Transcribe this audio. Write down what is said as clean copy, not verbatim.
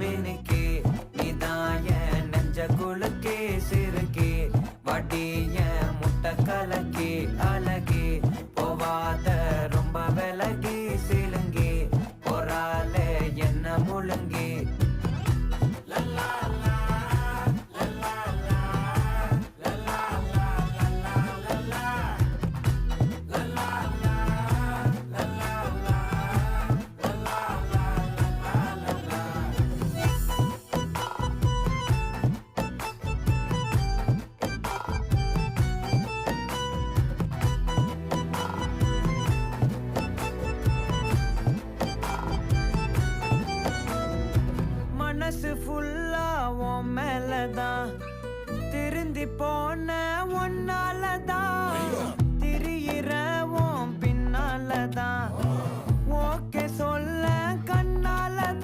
மினுக்கே நீதான் என் நெஞ்ச குலுக்கே சிறுக்கே வடிய முட்டை கலக்கே அழகே போவாத ரொம்ப விலகி சிலுங்கி போறாலே என்ன முழுங்கி மனசு ஃபுல்லா உன் மேலதான் திருந்தி போன ஒன்னாலதான் திரியிற உன் பின்னாலதான்